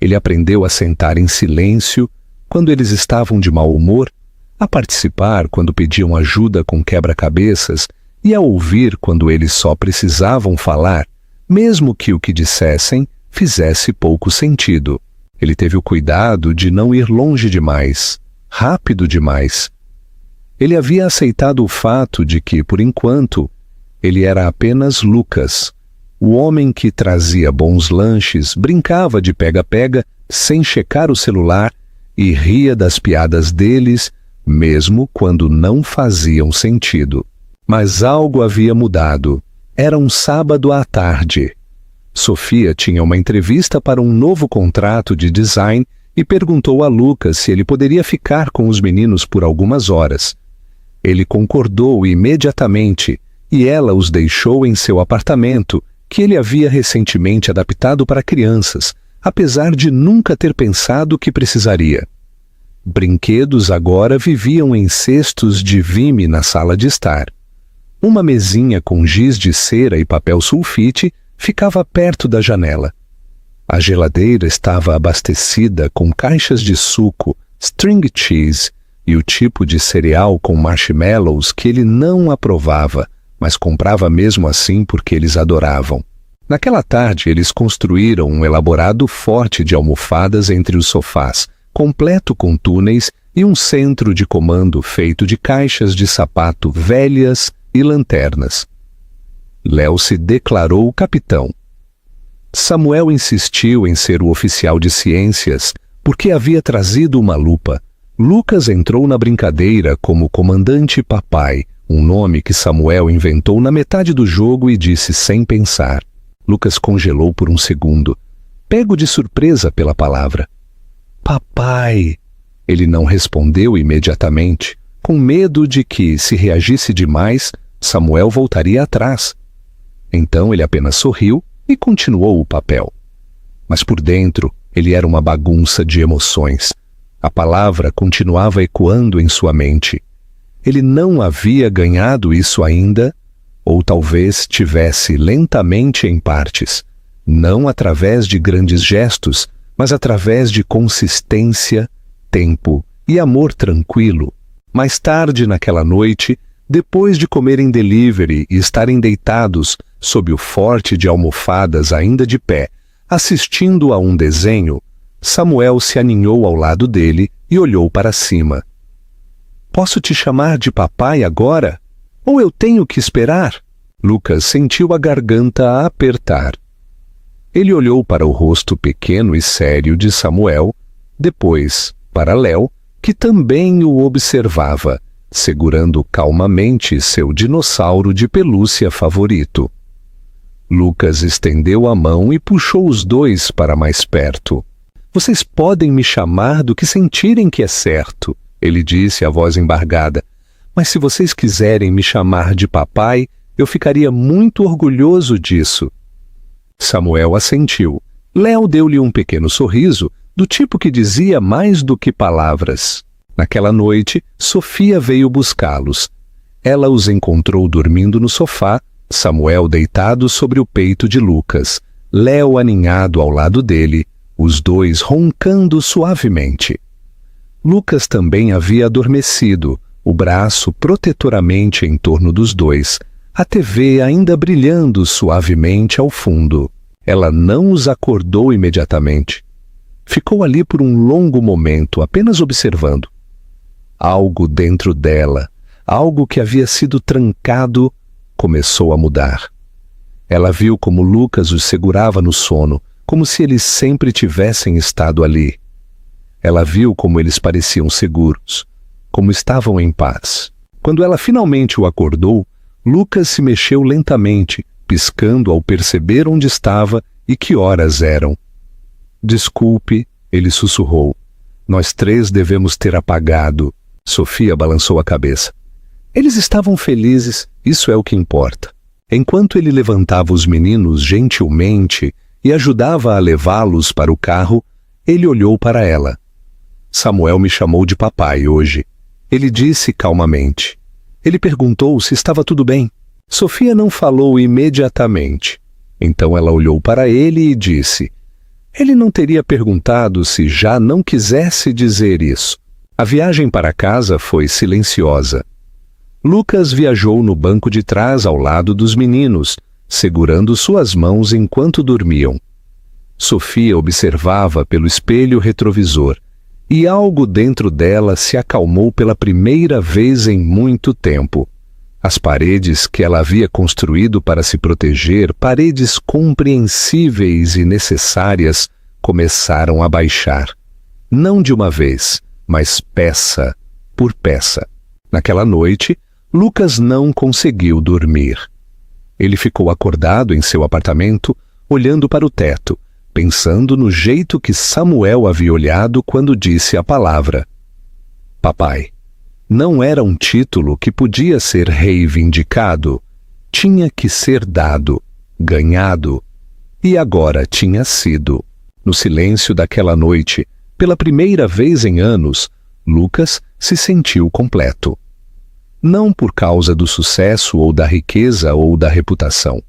Ele aprendeu a sentar em silêncio quando eles estavam de mau humor, a participar quando pediam ajuda com quebra-cabeças e a ouvir quando eles só precisavam falar, mesmo que o que dissessem fizesse pouco sentido. Ele teve o cuidado de não ir longe demais, rápido demais. Ele havia aceitado o fato de que, por enquanto, ele era apenas Lucas, o homem que trazia bons lanches, brincava de pega-pega sem checar o celular e ria das piadas deles, mesmo quando não faziam sentido. Mas algo havia mudado. Era um sábado à tarde. Sofia tinha uma entrevista para um novo contrato de design e perguntou a Lucas se ele poderia ficar com os meninos por algumas horas. Ele concordou imediatamente e ela os deixou em seu apartamento, que ele havia recentemente adaptado para crianças, apesar de nunca ter pensado que precisaria. Brinquedos agora viviam em cestos de vime na sala de estar. Uma mesinha com giz de cera e papel sulfite ficava perto da janela. A geladeira estava abastecida com caixas de suco, string cheese e o tipo de cereal com marshmallows que ele não aprovava, mas comprava mesmo assim porque eles adoravam. Naquela tarde, eles construíram um elaborado forte de almofadas entre os sofás, completo com túneis e um centro de comando feito de caixas de sapato velhas e lanternas. Léo se declarou o capitão. Samuel insistiu em ser o oficial de ciências porque havia trazido uma lupa. Lucas entrou na brincadeira como comandante papai, um nome que Samuel inventou na metade do jogo e disse sem pensar. Lucas congelou por um segundo, pego de surpresa pela palavra. Papai! Ele não respondeu imediatamente, com medo de que, se reagisse demais, Samuel voltaria atrás. Então ele apenas sorriu e continuou o papel. Mas por dentro, ele era uma bagunça de emoções. A palavra continuava ecoando em sua mente. Ele não havia ganhado isso ainda, ou talvez tivesse lentamente em partes, não através de grandes gestos, mas através de consistência, tempo e amor tranquilo. Mais tarde naquela noite, depois de comerem delivery e estarem deitados sob o forte de almofadas ainda de pé, assistindo a um desenho, Samuel se aninhou ao lado dele e olhou para cima. Posso te chamar de papai agora? Ou eu tenho que esperar? Lucas sentiu a garganta a apertar. Ele olhou para o rosto pequeno e sério de Samuel, depois para Léo, que também o observava, segurando calmamente seu dinossauro de pelúcia favorito. Lucas estendeu a mão e puxou os dois para mais perto. Vocês podem me chamar do que sentirem que é certo, ele disse a voz embargada. Mas se vocês quiserem me chamar de papai, eu ficaria muito orgulhoso disso. Samuel assentiu. Léo deu-lhe um pequeno sorriso, do tipo que dizia mais do que palavras. Naquela noite, Sofia veio buscá-los. Ela os encontrou dormindo no sofá, Samuel deitado sobre o peito de Lucas, Léo aninhado ao lado dele, os dois roncando suavemente. Lucas também havia adormecido, o braço protetoramente em torno dos dois, a TV ainda brilhando suavemente ao fundo. Ela não os acordou imediatamente. Ficou ali por um longo momento, apenas observando. Algo dentro dela, algo que havia sido trancado, começou a mudar. Ela viu como Lucas os segurava no sono, como se eles sempre tivessem estado ali. Ela viu como eles pareciam seguros, como estavam em paz. Quando ela finalmente o acordou, Lucas se mexeu lentamente, piscando ao perceber onde estava e que horas eram. Desculpe, ele sussurrou. Nós três devemos ter apagado. Sofia balançou a cabeça. Eles estavam felizes, isso é o que importa. Enquanto ele levantava os meninos gentilmente e ajudava a levá-los para o carro, ele olhou para ela. Samuel me chamou de papai hoje. Ele disse calmamente. Ele perguntou se estava tudo bem. Sofia não falou imediatamente. Então ela olhou para ele e disse: ele não teria perguntado se já não quisesse dizer isso. A viagem para casa foi silenciosa. Lucas viajou no banco de trás ao lado dos meninos, segurando suas mãos enquanto dormiam. Sofia observava pelo espelho retrovisor, e algo dentro dela se acalmou pela primeira vez em muito tempo. As paredes que ela havia construído para se proteger, paredes compreensíveis e necessárias, começaram a baixar. Não de uma vez, mas peça por peça. Naquela noite, Lucas não conseguiu dormir. Ele ficou acordado em seu apartamento, olhando para o teto, pensando no jeito que Samuel havia olhado quando disse a palavra papai. Não era um título que podia ser reivindicado. Tinha que ser dado, ganhado. E agora tinha sido. No silêncio daquela noite, pela primeira vez em anos, Lucas se sentiu completo. Não por causa do sucesso ou da riqueza ou da reputação,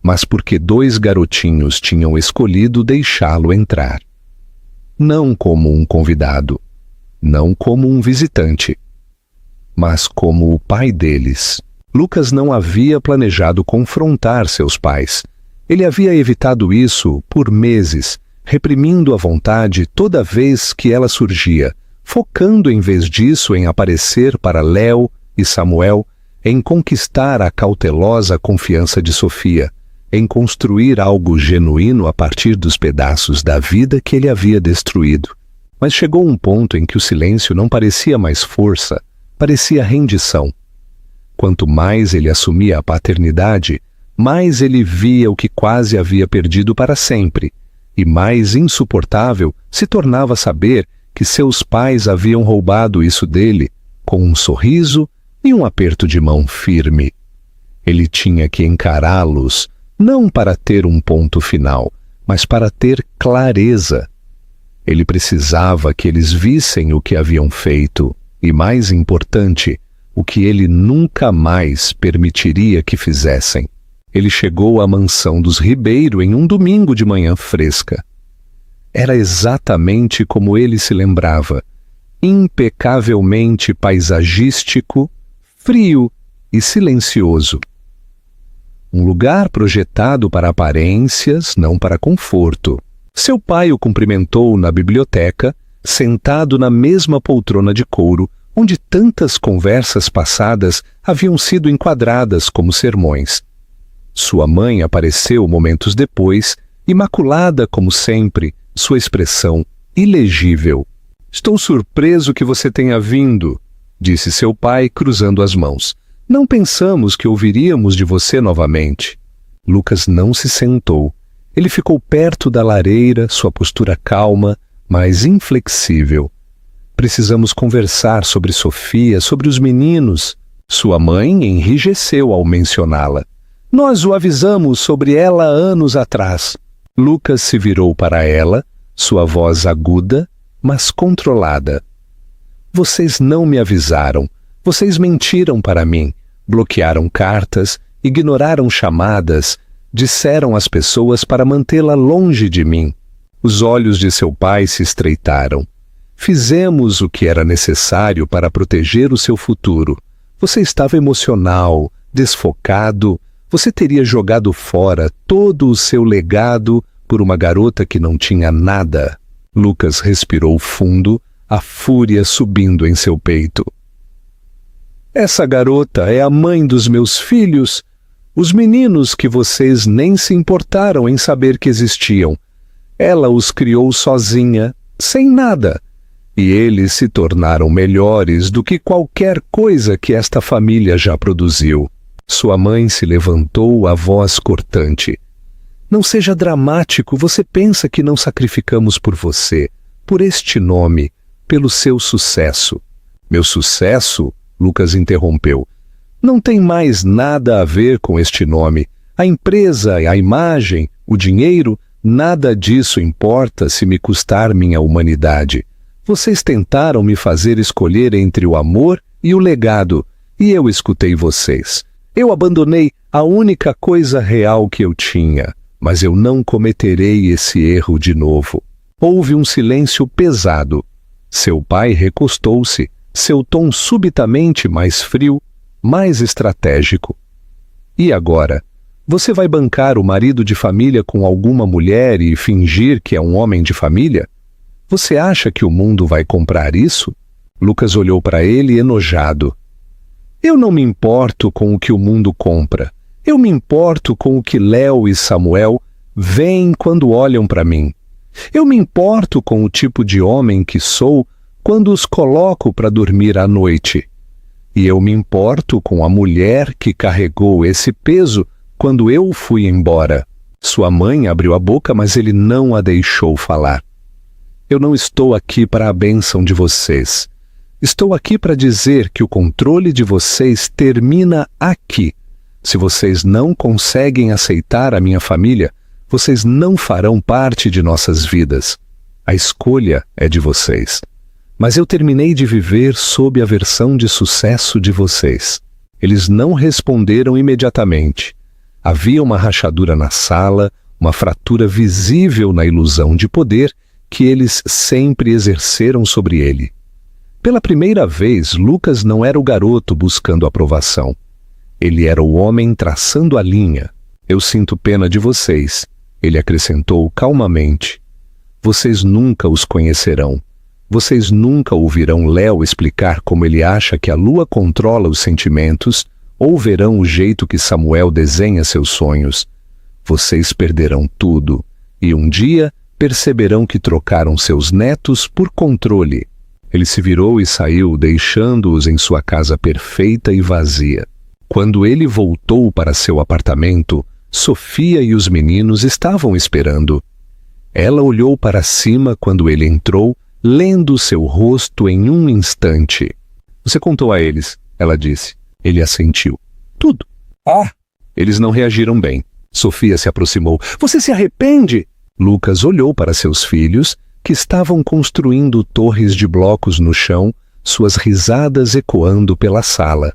mas porque 2 garotinhos tinham escolhido deixá-lo entrar. Não como um convidado, não como um visitante, mas como o pai deles. Lucas não havia planejado confrontar seus pais. Ele havia evitado isso por meses, reprimindo a vontade toda vez que ela surgia, focando em vez disso em aparecer para Léo e Samuel, em conquistar a cautelosa confiança de Sofia, em construir algo genuíno a partir dos pedaços da vida que ele havia destruído. Mas chegou um ponto em que o silêncio não parecia mais força, parecia rendição. Quanto mais ele assumia a paternidade, mais ele via o que quase havia perdido para sempre, e mais insuportável se tornava saber que seus pais haviam roubado isso dele, com um sorriso e um aperto de mão firme. Ele tinha que encará-los, não para ter um ponto final, mas para ter clareza. Ele precisava que eles vissem o que haviam feito, e mais importante, o que ele nunca mais permitiria que fizessem. Ele chegou à mansão dos Ribeiro em um domingo de manhã fresca. Era exatamente como ele se lembrava, impecavelmente paisagístico, frio e silencioso. Um lugar projetado para aparências, não para conforto. Seu pai o cumprimentou na biblioteca, sentado na mesma poltrona de couro, onde tantas conversas passadas haviam sido enquadradas como sermões. Sua mãe apareceu momentos depois, imaculada como sempre, sua expressão ilegível. "Estou surpreso que você tenha vindo", disse seu pai, cruzando as mãos. "Não pensamos que ouviríamos de você novamente." Lucas não se sentou. Ele ficou perto da lareira, sua postura calma, mas inflexível. "Precisamos conversar sobre Sofia, sobre os meninos." Sua mãe enrijeceu ao mencioná-la. "Nós o avisamos sobre ela anos atrás." Lucas se virou para ela, sua voz aguda, mas controlada. "Vocês não me avisaram. Vocês mentiram para mim. Bloquearam cartas, ignoraram chamadas, disseram às pessoas para mantê-la longe de mim." Os olhos de seu pai se estreitaram. "Fizemos o que era necessário para proteger o seu futuro. Você estava emocional, desfocado. Você teria jogado fora todo o seu legado por uma garota que não tinha nada." Lucas respirou fundo, a fúria subindo em seu peito. "Essa garota é a mãe dos meus filhos, os meninos que vocês nem se importaram em saber que existiam. Ela os criou sozinha, sem nada, e eles se tornaram melhores do que qualquer coisa que esta família já produziu." Sua mãe se levantou, a voz cortante. "Não seja dramático, você pensa que não sacrificamos por você, por este nome, pelo seu sucesso." "Meu sucesso?" Lucas interrompeu. "Não tem mais nada a ver com este nome. A empresa, a imagem, o dinheiro, nada disso importa se me custar minha humanidade. Vocês tentaram me fazer escolher entre o amor e o legado, e eu escutei vocês. Eu abandonei a única coisa real que eu tinha, mas eu não cometerei esse erro de novo." Houve um silêncio pesado. Seu pai recostou-se, seu tom subitamente mais frio, mais estratégico. "E agora? Você vai bancar o marido de família com alguma mulher e fingir que é um homem de família? Você acha que o mundo vai comprar isso?" Lucas olhou para ele enojado. "Eu não me importo com o que o mundo compra. Eu me importo com o que Léo e Samuel veem quando olham para mim. Eu me importo com o tipo de homem que sou quando os coloco para dormir à noite. e eu me importo com a mulher que carregou esse peso quando eu fui embora. Sua mãe abriu a boca, mas ele não a deixou falar. Eu não estou aqui para a bênção de vocês. Estou aqui para dizer que o controle de vocês termina aqui. Se vocês não conseguem aceitar a minha família, vocês não farão parte de nossas vidas. A escolha é de vocês. Mas eu terminei de viver sob a versão de sucesso de vocês. Eles não responderam imediatamente. Havia uma rachadura na sala, uma fratura visível na ilusão de poder que eles sempre exerceram sobre ele. Pela primeira vez, Lucas não era o garoto buscando aprovação. Ele era o homem traçando a linha. Eu sinto pena de vocês, ele acrescentou calmamente. Vocês nunca os conhecerão. Vocês nunca ouvirão Léo explicar como ele acha que a lua controla os sentimentos, ou verão o jeito que Samuel desenha seus sonhos. Vocês perderão tudo, e um dia perceberão que trocaram seus netos por controle. Ele se virou e saiu, deixando-os em sua casa perfeita e vazia. Quando ele voltou para seu apartamento, Sofia e os meninos estavam esperando. Ela olhou para cima quando ele entrou, lendo seu rosto em um instante. Você contou a eles, ela disse. Ele assentiu. Tudo. Ah! Eles não reagiram bem. Sofia se aproximou. Você se arrepende? Lucas olhou para seus filhos, que estavam construindo torres de blocos no chão, suas risadas ecoando pela sala.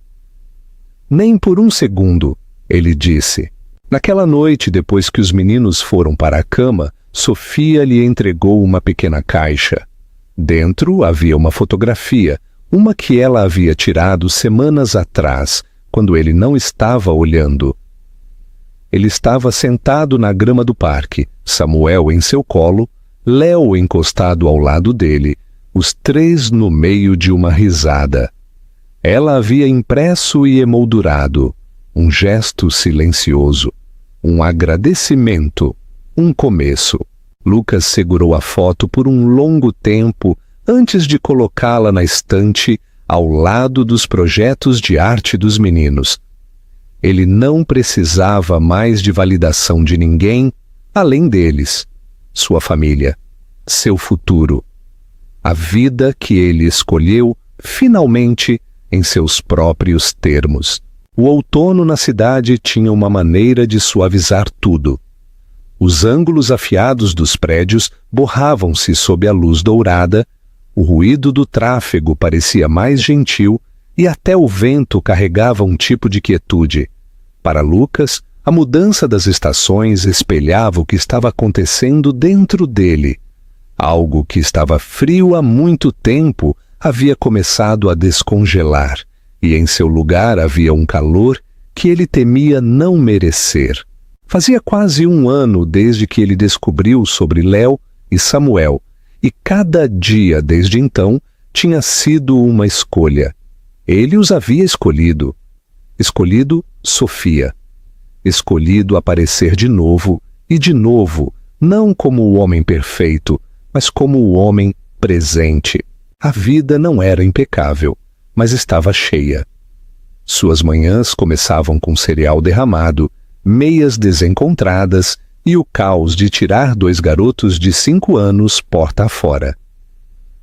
Nem por um segundo, ele disse. Naquela noite, depois que os meninos foram para a cama, Sofia lhe entregou uma pequena caixa. Dentro havia uma fotografia, uma que ela havia tirado semanas atrás, quando ele não estava olhando. Ele estava sentado na grama do parque, Samuel em seu colo, Léo encostado ao lado dele, os três no meio de uma risada. Ela havia impresso e emoldurado um gesto silencioso, um agradecimento, um começo. Lucas segurou a foto por um longo tempo antes de colocá-la na estante ao lado dos projetos de arte dos meninos. Ele não precisava mais de validação de ninguém além deles, sua família, seu futuro. A vida que ele escolheu, finalmente, em seus próprios termos. O outono na cidade tinha uma maneira de suavizar tudo. Os ângulos afiados dos prédios borravam-se sob a luz dourada, o ruído do tráfego parecia mais gentil e até o vento carregava um tipo de quietude. Para Lucas, a mudança das estações espelhava o que estava acontecendo dentro dele. Algo que estava frio há muito tempo havia começado a descongelar, e em seu lugar havia um calor que ele temia não merecer. Fazia quase um ano desde que ele descobriu sobre Léo e Samuel, e cada dia desde então tinha sido uma escolha. Ele os havia escolhido. Escolhido Sofia. Escolhido aparecer de novo, e de novo, não como o homem perfeito, mas como o homem presente. A vida não era impecável, mas estava cheia. Suas manhãs começavam com cereal derramado, meias desencontradas e o caos de tirar 2 garotos de 5 anos porta afora.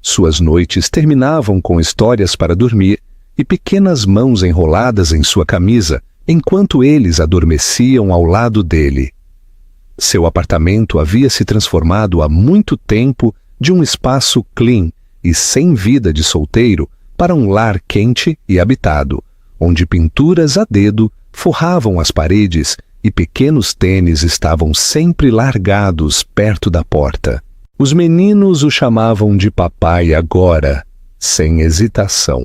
Suas noites terminavam com histórias para dormir e pequenas mãos enroladas em sua camisa, enquanto eles adormeciam ao lado dele. Seu apartamento havia se transformado há muito tempo de um espaço clean e sem vida de solteiro para um lar quente e habitado, onde pinturas a dedo forravam as paredes e pequenos tênis estavam sempre largados perto da porta. Os meninos o chamavam de papai agora, sem hesitação.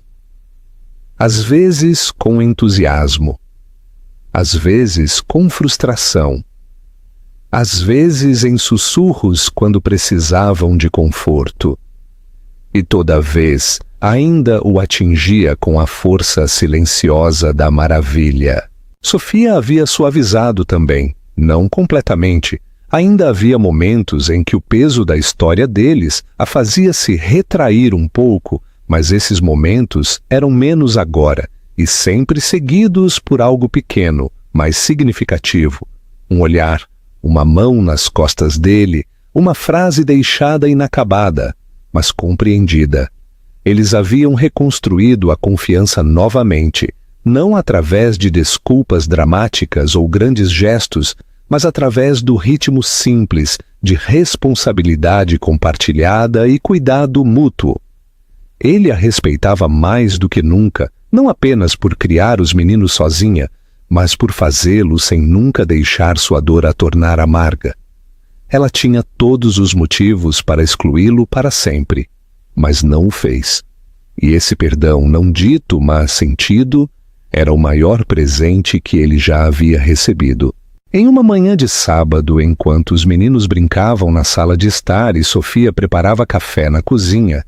Às vezes com entusiasmo, às vezes com frustração, às vezes em sussurros quando precisavam de conforto. E toda vez ainda o atingia com a força silenciosa da maravilha. Sofia havia suavizado também, não completamente. Ainda havia momentos em que o peso da história deles a fazia se retrair um pouco, mas esses momentos eram menos agora, e sempre seguidos por algo pequeno, mas significativo. Um olhar, uma mão nas costas dele, uma frase deixada inacabada, mas compreendida. Eles haviam reconstruído a confiança novamente, não através de desculpas dramáticas ou grandes gestos, mas através do ritmo simples de responsabilidade compartilhada e cuidado mútuo. Ele a respeitava mais do que nunca, não apenas por criar os meninos sozinha, mas por fazê-lo sem nunca deixar sua dor a tornar amarga. Ela tinha todos os motivos para excluí-lo para sempre, mas não o fez. E esse perdão não dito, mas sentido, era o maior presente que ele já havia recebido. Em uma manhã de sábado, enquanto os meninos brincavam na sala de estar e Sofia preparava café na cozinha,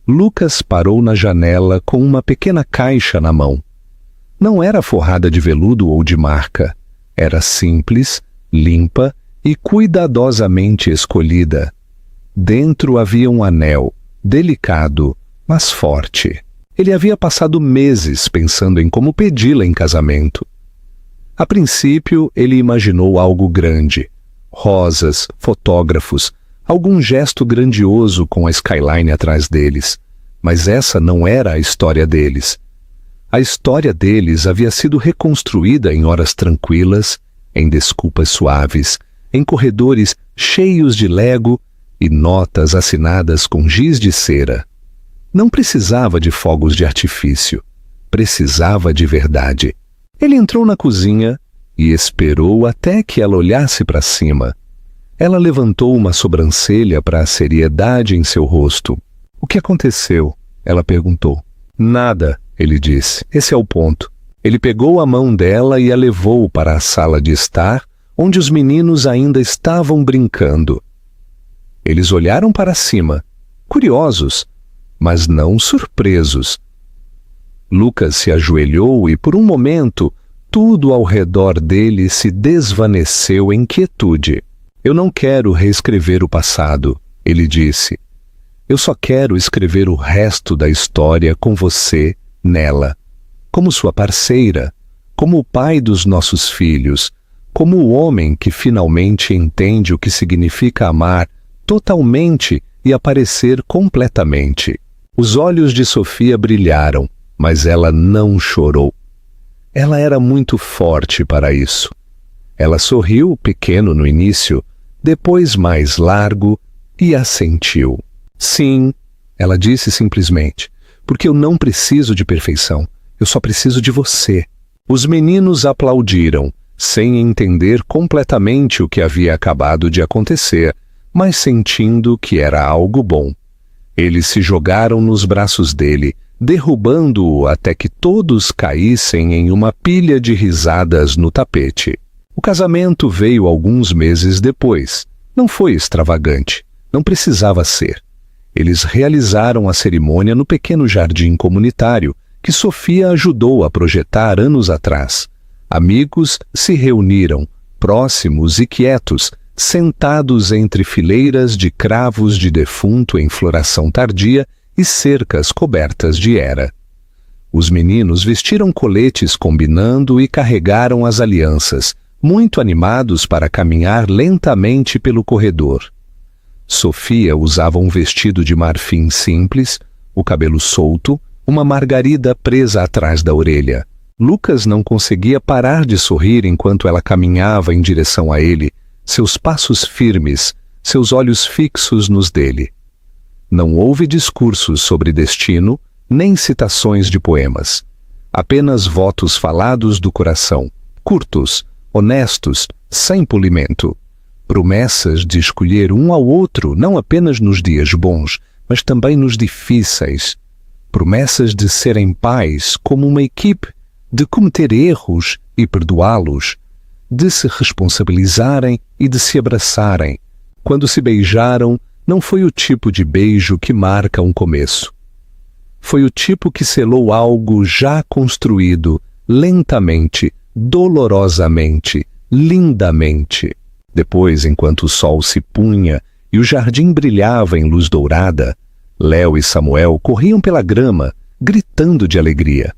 Lucas parou na janela com uma pequena caixa na mão. Não era forrada de veludo ou de marca. Era simples, limpa e cuidadosamente escolhida. Dentro havia um anel, delicado, mas forte. Ele havia passado meses pensando em como pedi-la em casamento. A princípio, ele imaginou algo grande. Rosas, fotógrafos, algum gesto grandioso com a skyline atrás deles. Mas essa não era a história deles. A história deles havia sido reconstruída em horas tranquilas, em desculpas suaves, em corredores cheios de lego e notas assinadas com giz de cera. Não precisava de fogos de artifício. Precisava de verdade. Ele entrou na cozinha e esperou até que ela olhasse para cima. Ela levantou uma sobrancelha para a seriedade em seu rosto. "O que aconteceu?" ela perguntou. "Nada", ele disse. "Esse é o ponto." Ele pegou a mão dela e a levou para a sala de estar, onde os meninos ainda estavam brincando. Eles olharam para cima, curiosos, mas não surpresos. Lucas se ajoelhou e, por um momento, tudo ao redor dele se desvaneceu em quietude. "Eu não quero reescrever o passado", ele disse. "Eu só quero escrever o resto da história com você nela, como sua parceira, como o pai dos nossos filhos, como o homem que finalmente entende o que significa amar totalmente e aparecer completamente." Os olhos de Sofia brilharam, mas ela não chorou. Ela era muito forte para isso. Ela sorriu, pequeno no início, depois mais largo, e assentiu. "Sim", ela disse simplesmente, "porque eu não preciso de perfeição. Eu só preciso de você." Os meninos aplaudiram, sem entender completamente o que havia acabado de acontecer, mas sentindo que era algo bom. Eles se jogaram nos braços dele, derrubando-o até que todos caíssem em uma pilha de risadas no tapete. O casamento veio alguns meses depois. Não foi extravagante. Não precisava ser. Eles realizaram a cerimônia no pequeno jardim comunitário que Sofia ajudou a projetar anos atrás. Amigos se reuniram, próximos e quietos, sentados entre fileiras de cravos de defunto em floração tardia e cercas cobertas de era. Os meninos vestiram coletes combinando e carregaram as alianças, muito animados para caminhar lentamente pelo corredor. Sofia usava um vestido de marfim simples, o cabelo solto, uma margarida presa atrás da orelha. Lucas não conseguia parar de sorrir enquanto ela caminhava em direção a ele, seus passos firmes, seus olhos fixos nos dele. Não houve discursos sobre destino, nem citações de poemas. Apenas votos falados do coração, curtos, honestos, sem polimento. Promessas de escolher um ao outro não apenas nos dias bons, mas também nos difíceis. Promessas de serem pais como uma equipe, de cometer erros e perdoá-los, de se responsabilizarem e de se abraçarem. Quando se beijaram, não foi o tipo de beijo que marca um começo. Foi o tipo que selou algo já construído, lentamente, dolorosamente, lindamente. Depois, enquanto o sol se punha e o jardim brilhava em luz dourada, Léo e Samuel corriam pela grama, gritando de alegria.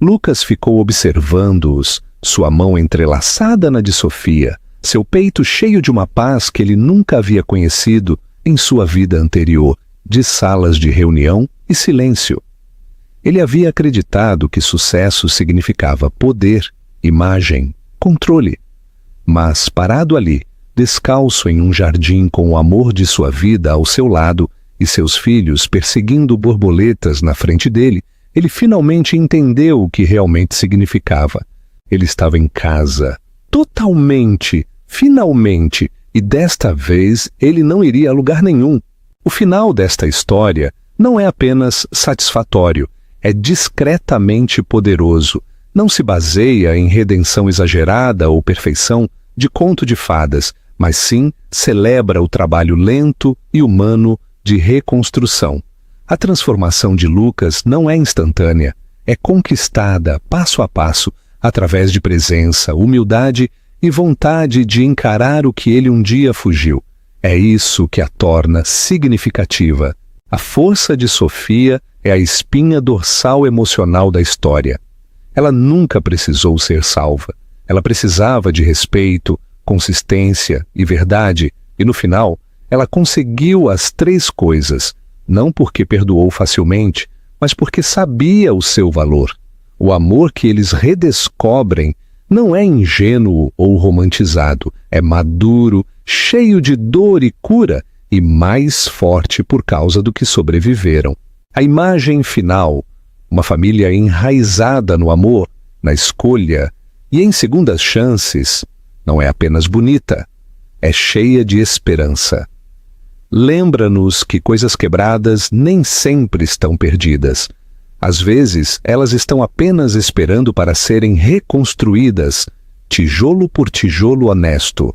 Lucas ficou observando-os, sua mão entrelaçada na de Sofia, seu peito cheio de uma paz que ele nunca havia conhecido em sua vida anterior, de salas de reunião e silêncio. Ele havia acreditado que sucesso significava poder, imagem, controle. Mas, parado ali, descalço em um jardim com o amor de sua vida ao seu lado e seus filhos perseguindo borboletas na frente dele, ele finalmente entendeu o que realmente significava. Ele estava em casa, totalmente, finalmente, e desta vez ele não iria a lugar nenhum. O final desta história não é apenas satisfatório, é discretamente poderoso. Não se baseia em redenção exagerada ou perfeição de conto de fadas, mas sim celebra o trabalho lento e humano de reconstrução. A transformação de Lucas não é instantânea, é conquistada passo a passo, através de presença, humildade e vontade de encarar o que ele um dia fugiu. É isso que a torna significativa. A força de Sofia é a espinha dorsal emocional da história. Ela nunca precisou ser salva. Ela precisava de respeito, consistência e verdade, e no final, ela conseguiu as três coisas, não porque perdoou facilmente, mas porque sabia o seu valor. O amor que eles redescobrem não é ingênuo ou romantizado, é maduro, cheio de dor e cura e mais forte por causa do que sobreviveram. A imagem final, uma família enraizada no amor, na escolha e em segundas chances, não é apenas bonita, é cheia de esperança. Lembra-nos que coisas quebradas nem sempre estão perdidas. Às vezes, elas estão apenas esperando para serem reconstruídas, tijolo por tijolo honesto.